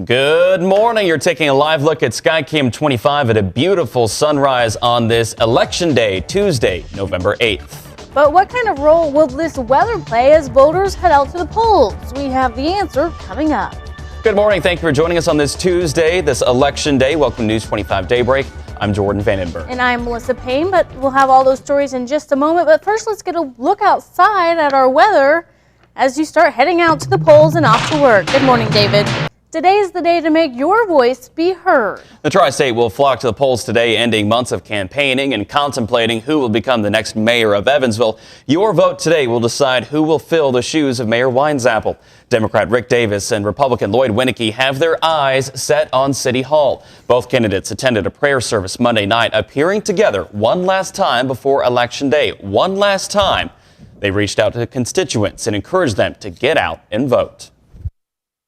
Good morning. You're taking a live look at Skycam 25 at a beautiful sunrise on this Election Day, Tuesday, November 8th. But what kind of role will this weather play as voters head out to the polls? We have the answer coming up. Good morning. Thank you for joining us on this Tuesday, this Election Day. Welcome to News 25 Daybreak. I'm Jordan Vandenberg. And I'm Melissa Payne, but we'll have all those stories in just a moment. But first, let's get a look outside at our weather as you start heading out to the polls and off to work. Good morning, David. Today is the day to make your voice be heard. The Tri-State will flock to the polls today, ending months of campaigning and contemplating who will become the next mayor of Evansville. Your vote today will decide who will fill the shoes of Mayor Weinzappel. Democrat Rick Davis and Republican Lloyd Winnicky have their eyes set on City Hall. Both candidates attended a prayer service Monday night, appearing together one last time before Election Day. One last time. They reached out to constituents and encouraged them to get out and vote.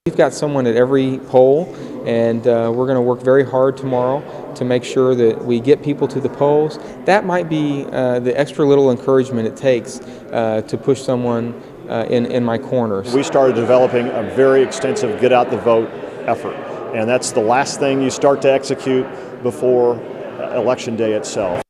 We've got someone at every poll, and we're going to work very hard tomorrow to make sure that we get people to the polls. That might be the extra little encouragement it takes to push someone in my corner. We started developing a very extensive get out the vote effort, and that's the last thing you start to execute before Election Day itself.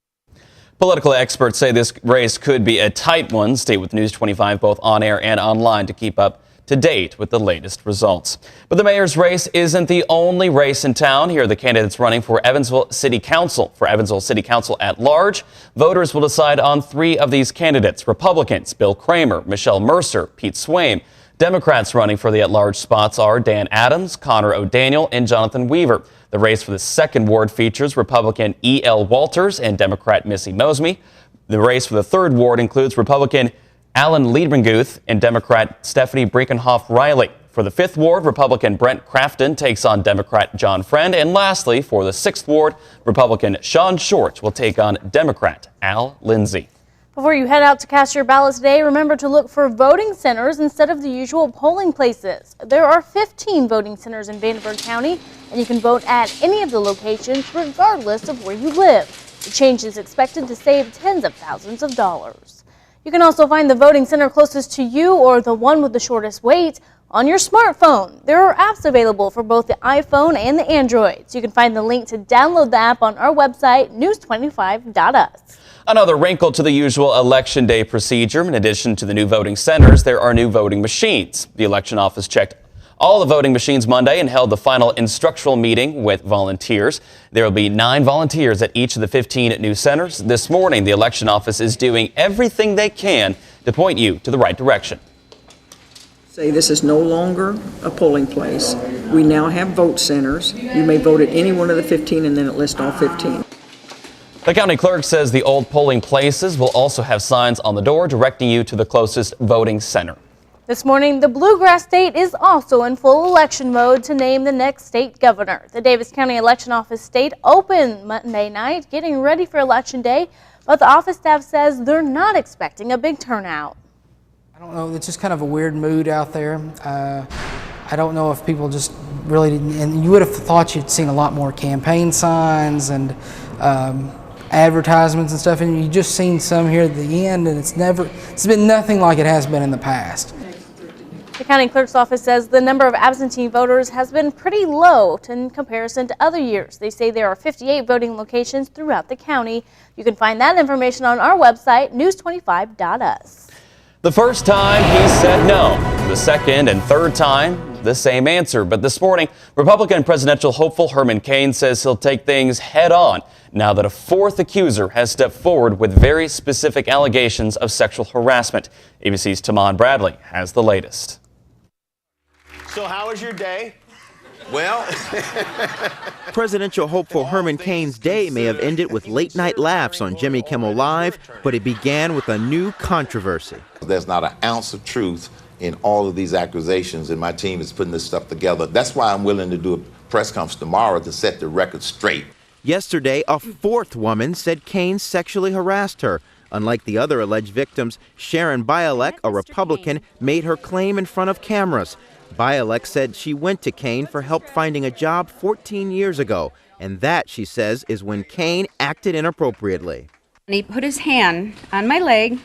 Political experts say this race could be a tight one. Stay with News 25 both on air and online to keep up to date with the latest results. But the mayor's race isn't the only race in town. Here are the candidates running for Evansville City Council. For Evansville City Council at large, voters will decide on 3 of these candidates. Republicans Bill Kramer, Michelle Mercer, Pete Swaim. Democrats running for the at-large spots are Dan Adams, Connor O'Daniel, and Jonathan Weaver. The race for the second ward features Republican E.L. Walters and Democrat Missy Mosby. The race for the third ward includes Republican Alan Liebenguth and Democrat Stephanie Brinkenhoff Riley. For the 5th ward, Republican Brent Crafton takes on Democrat John Friend. And lastly, for the 6th ward, Republican Sean Short will take on Democrat Al Lindsay. Before you head out to cast your ballot today, remember to look for voting centers instead of the usual polling places. There are 15 voting centers in Vandenberg County, and you can vote at any of the locations regardless of where you live. The change is expected to save tens of thousands of dollars. You can also find the voting center closest to you or the one with the shortest wait on your smartphone. There are apps available for both the iPhone and the Androids. You can find the link to download the app on our website, news25.us. Another wrinkle to the usual Election Day procedure. In addition to the new voting centers, there are new voting machines. The election office checked all the voting machines Monday and held the final instructional meeting with volunteers. There will be 9 volunteers at each of the 15 new centers. This morning, the election office is doing everything they can to point you to the right direction. Say this is no longer a polling place. We now have vote centers. You may vote at any one of the 15 and then it lists all 15. The county clerk says the old polling places will also have signs on the door directing you to the closest voting center. This morning, the Bluegrass State is also in full election mode to name the next state governor. The Davis County Election Office stayed open Monday night, getting ready for Election Day, but the office staff says they're not expecting a big turnout. I don't know, it's just kind of a weird mood out there. I don't know if people just really didn't, and you would have thought you'd seen a lot more campaign signs and advertisements and stuff, and you just seen some here at the end, and it's been nothing like it has been in the past. The county clerk's office says the number of absentee voters has been pretty low in comparison to other years. They say there are 58 voting locations throughout the county. You can find that information on our website, news25.us. The first time he said no. The second and third time, the same answer. But this morning, Republican presidential hopeful Herman Cain says he'll take things head on now that a 4th accuser has stepped forward with very specific allegations of sexual harassment. ABC's Tahman Bradley has the latest. So how was your day? Well, presidential hopeful Herman Cain's day may have ended with late-night laughs on Jimmy Kimmel Live, but it began with a new controversy. There's not an ounce of truth in all of these accusations, and my team is putting this stuff together. That's why I'm willing to do a press conference tomorrow to set the record straight. Yesterday, a 4th woman said Cain sexually harassed her. Unlike the other alleged victims, Sharon Bialek, a Republican, made her claim in front of cameras. Bialek said she went to Cain for help finding a job 14 years ago, and that, she says, is when Cain acted inappropriately. He put his hand on my leg,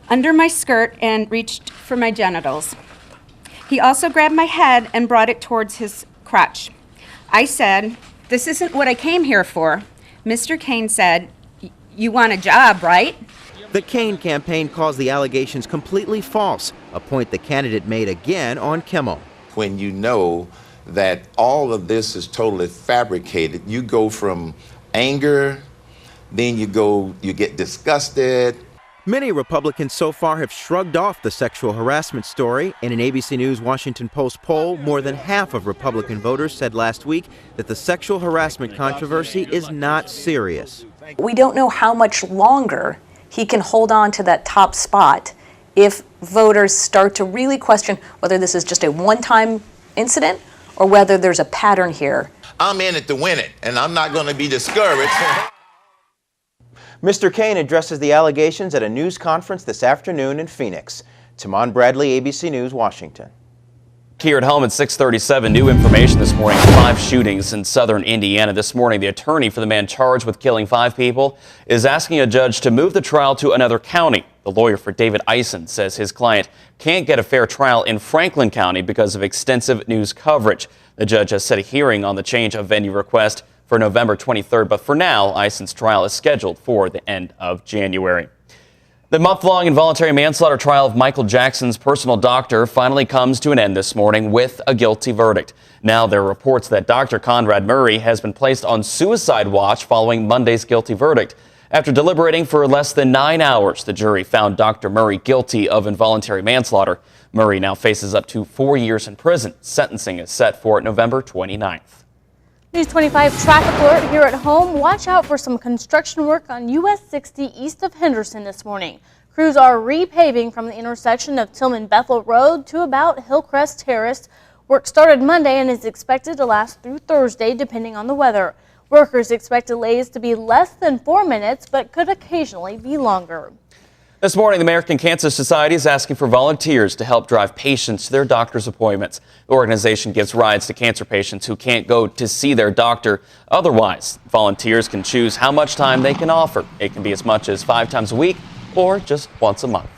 under my skirt, and reached for my genitals. He also grabbed my head and brought it towards his crutch. I said, "This isn't what I came here for." Mr. Kane said, "You want a job, right?" The Kane campaign calls the allegations completely false, a point the candidate made again on Kimmel. When you know that all of this is totally fabricated, you go from anger, then you get disgusted. Many Republicans so far have shrugged off the sexual harassment story. In an ABC News Washington Post poll, more than half of Republican voters said last week that the sexual harassment controversy is not serious. We don't know how much longer he can hold on to that top spot if voters start to really question whether this is just a one-time incident or whether there's a pattern here. I'm in it to win it, and I'm not going to be discouraged. Mr. Kane addresses the allegations at a news conference this afternoon in Phoenix. Tahman Bradley, ABC News, Washington. Here at home at 6:37, new information this morning. 5 shootings in southern Indiana this morning. The attorney for the man charged with killing 5 people is asking a judge to move the trial to another county. The lawyer for David Eisen says his client can't get a fair trial in Franklin County because of extensive news coverage. The judge has set a hearing on the change of venue request for November 23rd, but for now, Eisen's trial is scheduled for the end of January. The month-long involuntary manslaughter trial of Michael Jackson's personal doctor finally comes to an end this morning with a guilty verdict. Now there are reports that Dr. Conrad Murray has been placed on suicide watch following Monday's guilty verdict. After deliberating for less than 9 hours, the jury found Dr. Murray guilty of involuntary manslaughter. Murray now faces up to 4 years in prison. Sentencing is set for November 29th. News 25 traffic alert here at home. Watch out for some construction work on US 60 east of Henderson this morning. Crews are repaving from the intersection of Tillman Bethel Road to about Hillcrest Terrace. Work started Monday and is expected to last through Thursday, depending on the weather. Workers expect delays to be less than 4 minutes, but could occasionally be longer. This morning, the American Cancer Society is asking for volunteers to help drive patients to their doctor's appointments. The organization gives rides to cancer patients who can't go to see their doctor otherwise. Volunteers can choose how much time they can offer. It can be as much as 5 times a week or just once a month.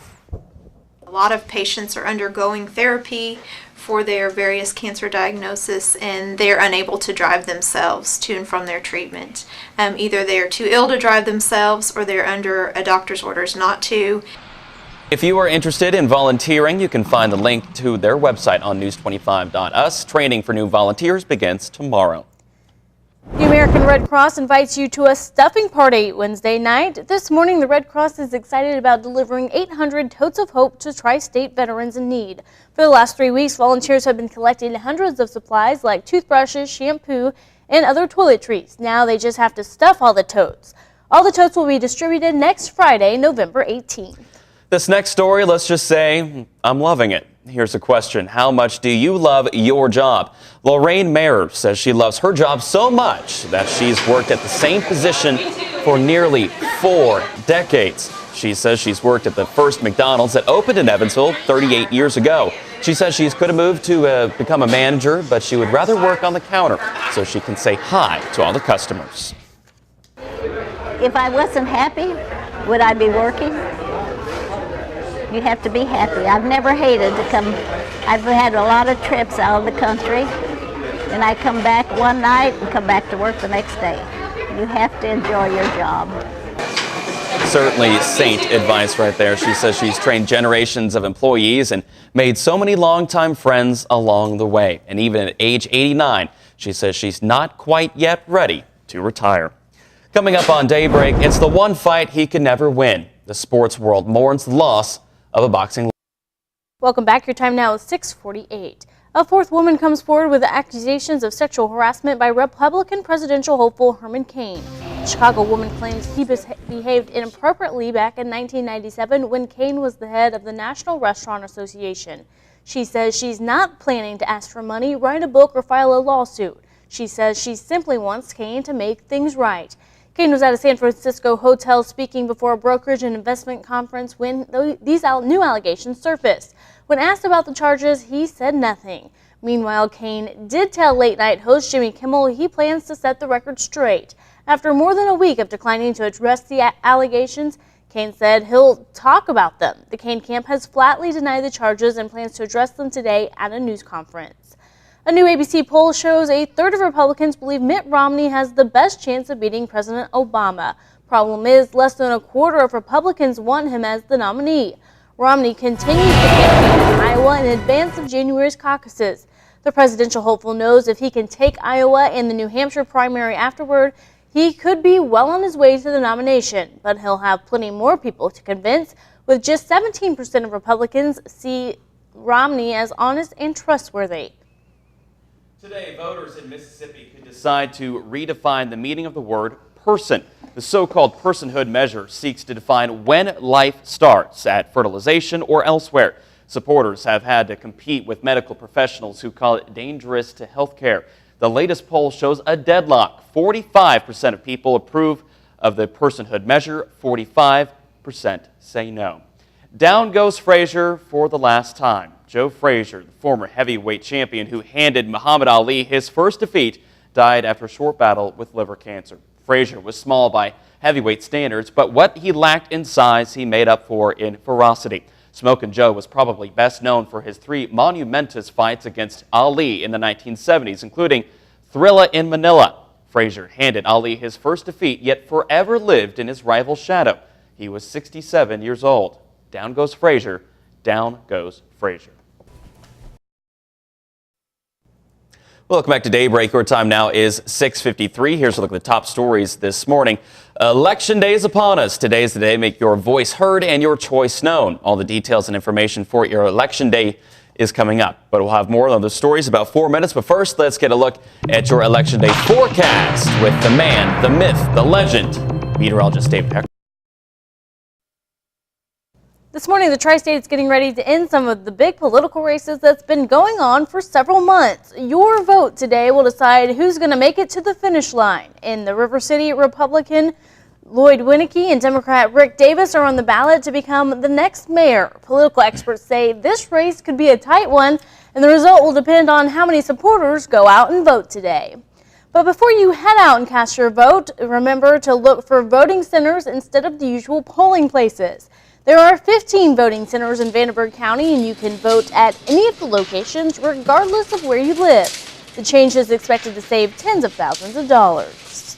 A lot of patients are undergoing therapy for their various cancer diagnosis, and they're unable to drive themselves to and from their treatment. Either they're too ill to drive themselves or they're under a doctor's orders not to. If you are interested in volunteering, you can find the link to their website on news25.us. Training for new volunteers begins tomorrow. The American Red Cross invites you to a stuffing party Wednesday night. This morning, the Red Cross is excited about delivering 800 Totes of Hope to tri-state veterans in need. For the last 3 weeks, volunteers have been collecting hundreds of supplies like toothbrushes, shampoo, and other toiletries. Now they just have to stuff all the totes. All the totes will be distributed next Friday, November 18th. This next story, let's just say, I'm loving it. Here's a question. How much do you love your job? Loraine Mauer says she loves her job so much that she's worked at the same position for nearly 4 decades. She says she's worked at the first McDonald's that opened in Evansville 38 years ago. She says she could have moved to become a manager, but she would rather work on the counter so she can say hi to all the customers. If I wasn't happy, would I be working? You have to be happy. I've never hated to come. I've had a lot of trips out of the country, and I come back one night and come back to work the next day. You have to enjoy your job. Certainly saint advice right there. She says she's trained generations of employees and made so many longtime friends along the way. And even at age 89, she says she's not quite yet ready to retire. Coming up on Daybreak, it's the one fight he could never win. The sports world mourns the loss of a boxing legend. Welcome back. Your time now is 6:48. A 4th woman comes forward with accusations of sexual harassment by Republican presidential hopeful Herman Cain. The Chicago woman claims he behaved inappropriately back in 1997 when Cain was the head of the National Restaurant Association. She says she's not planning to ask for money, write a book, or file a lawsuit. She says she simply wants Cain to make things right. Cain was at a San Francisco hotel speaking before a brokerage and investment conference when these new allegations surfaced. When asked about the charges, he said nothing. Meanwhile, Cain did tell late-night host Jimmy Kimmel he plans to set the record straight. After more than a week of declining to address the allegations, Cain said he'll talk about them. The Cain camp has flatly denied the charges and plans to address them today at a news conference. A new ABC poll shows a third of Republicans believe Mitt Romney has the best chance of beating President Obama. Problem is, less than a quarter of Republicans want him as the nominee. Romney continues to campaign in Iowa in advance of January's caucuses. The presidential hopeful knows if he can take Iowa and the New Hampshire primary afterward, he could be well on his way to the nomination, but he'll have plenty more people to convince, with just 17% of Republicans see Romney as honest and trustworthy. Today, voters in Mississippi could decide to redefine the meaning of the word person. The so-called personhood measure seeks to define when life starts, at fertilization or elsewhere. Supporters have had to compete with medical professionals who call it dangerous to health care. The latest poll shows a deadlock. 45% of people approve of the personhood measure, 45% say no. Down goes Frazier for the last time. Joe Frazier, the former heavyweight champion who handed Muhammad Ali his first defeat, died after a short battle with liver cancer. Frazier was small by heavyweight standards, but what he lacked in size, he made up for in ferocity. Smokin' Joe was probably best known for his 3 monumentous fights against Ali in the 1970s, including Thrilla in Manila. Frazier handed Ali his first defeat, yet forever lived in his rival's shadow. He was 67 years old. Down goes Frazier. Down goes Frazier. Welcome back to Daybreak. Your time now is 6:53. Here's a look at the top stories this morning. Election day is upon us. Today is the day to make your voice heard and your choice known. All the details and information for your election day is coming up. But we'll have more on those stories in about 4 minutes. But first, let's get a look at your election day forecast with the man, the myth, the legend, meteorologist David Hecker. This morning, the Tri-State is getting ready to end some of the big political races that's been going on for several months. Your vote today will decide who's going to make it to the finish line. In the River City, Republican Lloyd Winnicky and Democrat Rick Davis are on the ballot to become the next mayor. Political experts say this race could be a tight one, and the result will depend on how many supporters go out and vote today. But before you head out and cast your vote, remember to look for voting centers instead of the usual polling places. There are 15 voting centers in Vanderburgh County, and you can vote at any of the locations regardless of where you live. The change is expected to save tens of thousands of dollars.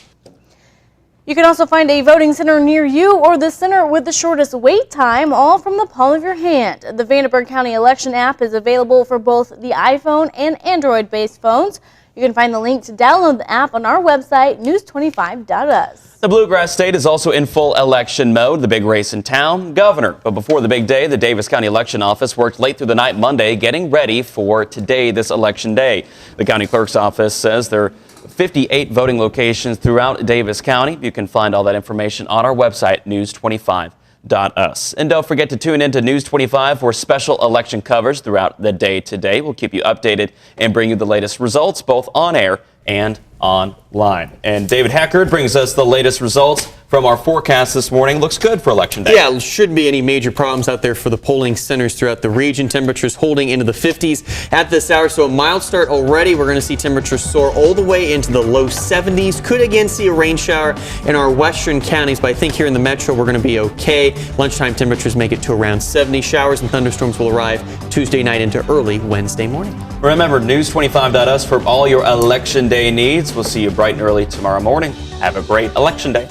You can also find a voting center near you or the center with the shortest wait time, all from the palm of your hand. The Vanderburgh County election app is available for both the iPhone and Android-based phones. You can find the link to download the app on our website, news25.us. The Bluegrass State is also in full election mode. The big race in town, governor. But before the big day, the Davis County Election Office worked late through the night Monday getting ready for today, this election day. The county clerk's office says there are 58 voting locations throughout Davis County. You can find all that information on our website, news25.us. And don't forget to tune in to News 25 for special election coverage throughout the day today. We'll keep you updated and bring you the latest results both on air and online. And David Heckard brings us the latest results from our forecast this morning. Looks good for election day. Yeah, shouldn't be any major problems out there for the polling centers throughout the region. Temperatures holding into the 50s at this hour, so a mild start already. We're going to see temperatures soar all the way into the low 70s. Could again see a rain shower in our western counties, but I think here in the metro we're going to be okay. Lunchtime temperatures make it to around 70. Showers and thunderstorms will arrive Tuesday night into early Wednesday morning. Remember, news25.us for all your election day needs. We'll see you bright and early tomorrow morning. Have a great election day.